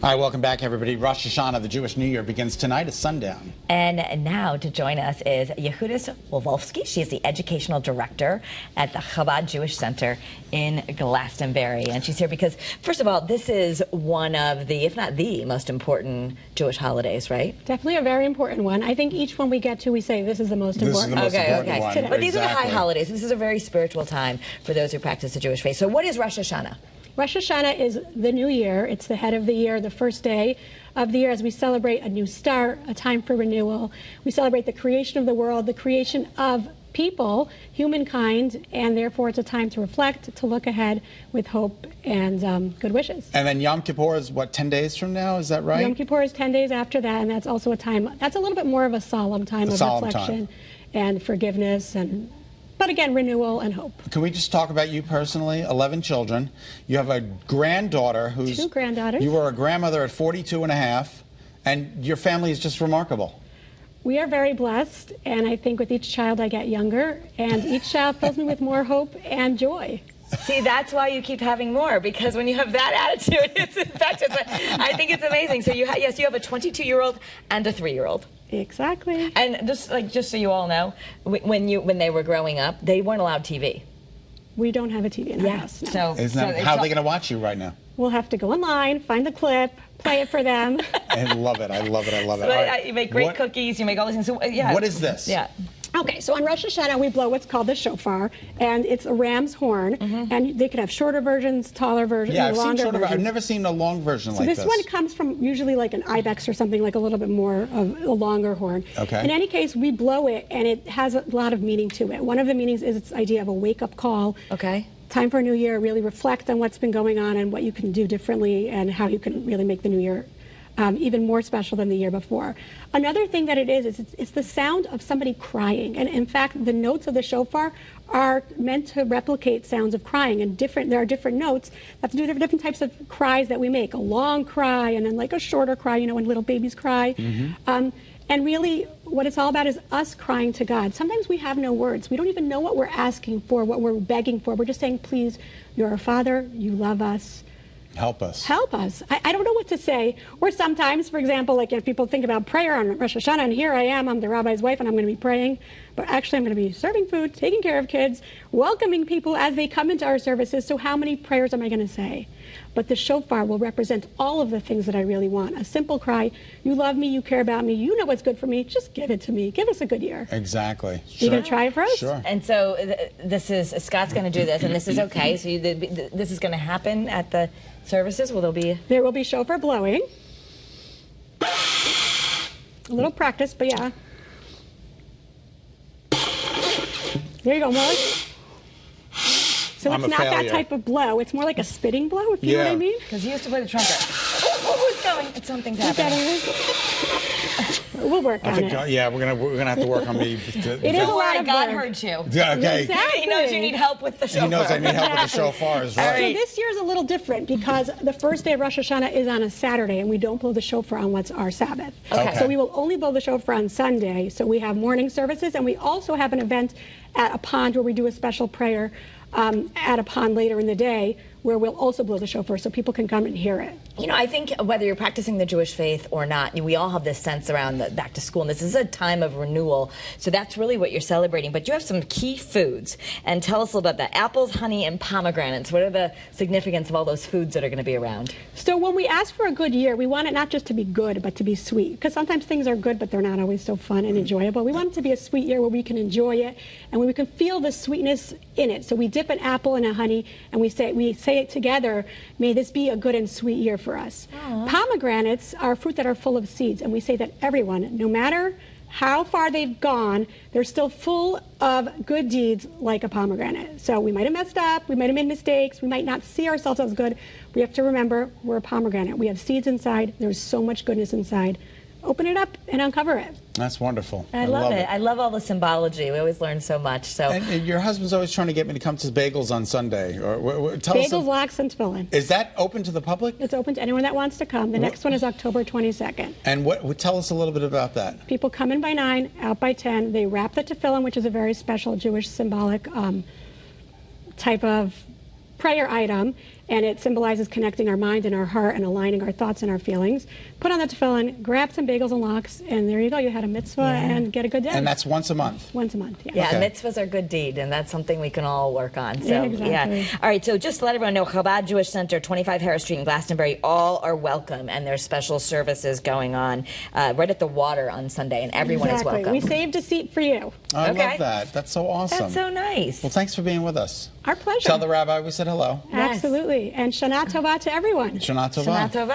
All right, welcome back, everybody. Rosh Hashana, the Jewish New Year, begins tonight at sundown. And now to join us is Yehudis Wolvovsky. She is the educational director at the Chabad Jewish Center in Glastonbury. And she's here because, first of all, this is one of the, if not the most important Jewish holidays, right? Definitely a very important one. I think each one we get to, we say this is the most important. This is the most important one. But these are the high holidays. This is a very spiritual time for those who practice the Jewish faith. So what is Rosh Hashana? Rosh Hashana is the new year. It's the head of the year, the first day of the year as we celebrate a new start, a time for renewal. We celebrate the creation of the world, the creation of people, humankind, and therefore it's a time to reflect, to look ahead with hope and good wishes. And then Yom Kippur is, what, 10 days from now? Is that right? Yom Kippur is 10 days after that, and that's also a time, that's a little bit more of a solemn time of reflection and forgiveness and, but again, renewal and hope. Can we just talk about you personally? 11 children. You have a granddaughter who's... 2 granddaughters. You were a grandmother at 42 and a half, and your family is just remarkable. We are very blessed, and I think with each child I get younger, and each child fills me with more hope and joy. See, that's why you keep having more, because when you have that attitude, it's infectious. I think it's amazing. So you yes, you have a 22-year-old and a 3-year-old. Exactly. And just so you all know, when they were growing up, they weren't allowed TV. We don't have a TV in our house. No. How are they going to watch you right now? We'll have to go online, find the clip, play it for them. I love it. I love it. I love it. Right. You make great cookies. You make all these things. So, yeah. What is this? Yeah. Okay, so on Rosh Hashanah, we blow what's called the shofar, and it's a ram's horn, and they could have shorter versions, taller versions, I've longer seen shorter versions. I've never seen a long version like this. So this one comes from usually like an ibex or something, like a little bit more of a longer horn. Okay. In any case, we blow it, and it has a lot of meaning to it. One of the meanings is its idea of a wake-up call. Okay. Time for a new year, really reflect on what's been going on and what you can do differently and how you can really make the new year even more special than the year before. Another thing that it is it's the sound of somebody crying. And in fact, the notes of the shofar are meant to replicate sounds of crying. And there are different notes that have to do with different types of cries that we make. A long cry and then like a shorter cry, you know, when little babies cry. And really, what it's all about is us crying to God. Sometimes we have no words. We don't even know what we're asking for, what we're begging for. We're just saying, please, you're our Father, you love us. Help us. Help us. I don't know what to say. Or sometimes, for example, like if people think about prayer on Rosh Hashanah, and here I am, I'm the rabbi's wife, and I'm going to be praying. But actually, I'm going to be serving food, taking care of kids, welcoming people as they come into our services. So how many prayers am I going to say? But the shofar will represent all of the things that I really want. A simple cry, you love me, you care about me, you know what's good for me, just give it to me. Give us a good year. Exactly. You going to try it for us? Sure. And so Scott's going to do this, and this is okay. So this is going to happen at the services? There will be shofar blowing. A little practice, but yeah. There you go, Molly. So it's not that type of blow. It's more like a spitting blow, if you know what I mean. Because he used to play the trumpet. Who's going? Something's happening. We'll work on it. Yeah, we're gonna have to work on me. It is a lot of God work. heard you. Yeah, okay. Exactly. He knows you need help with the shofar. He knows I need help with the shofars, right? So this year is a little different because the first day of Rosh Hashanah is on a Saturday, and we don't blow the shofar on what's our Sabbath. Okay. So we will only blow the shofar on Sunday. So we have morning services, and we also have an event at a pond where we do a special prayer at a pond later in the day, where we'll also blow the shofar so people can come and hear it. You know, I think whether you're practicing the Jewish faith or not, we all have this sense around the back to school, and this is a time of renewal, so that's really what you're celebrating. But you have some key foods, and tell us a little about that. Apples, honey, and pomegranates. What are the significance of all those foods that are going to be around? So when we ask for a good year, we want it not just to be good, but to be sweet, because sometimes things are good, but they're not always so fun and enjoyable. We want it to be a sweet year where we can enjoy it, and where we can feel the sweetness in it. So we dip an apple in a honey, and we say it together, may this be a good and sweet year for us. Aww. Pomegranates are fruit that are full of seeds, and we say that everyone, no matter how far they've gone, they're still full of good deeds like a pomegranate. So we might have messed up, we might have made mistakes, we might not see ourselves as good. We have to remember we're a pomegranate. We have seeds inside, there's so much goodness inside. Open it up and uncover it. That's wonderful. I love it. I love all the symbology. We always learn so much. So. And your husband's always trying to get me to come to bagels on Sunday. Tell us. Bagels, lox, and tefillin. Is that open to the public? It's open to anyone that wants to come. The next one is October 22nd. And tell us a little bit about that. People come in by 9, out by 10. They wrap the tefillin, which is a very special Jewish symbolic type of prayer item, and it symbolizes connecting our mind and our heart and aligning our thoughts and our feelings. Put on the tefillin, grab some bagels and lox, and there you go. You had a mitzvah and get a good day. And that's once a month? Once a month, yeah. Yeah, Okay. mitzvahs are good deed, and that's something we can all work on. So, Yeah, exactly. All right, so just to let everyone know, Chabad Jewish Center, 25 Harris Street in Glastonbury, all are welcome, and there's special services going on right at the water on Sunday, and everyone is welcome. We saved a seat for you. I Okay. love that. That's so awesome. That's so nice. Well, thanks for being with us. Our pleasure. Tell the rabbi we said hello. Absolutely. And Shana Tova to everyone. Shana Tova. Shana Tova.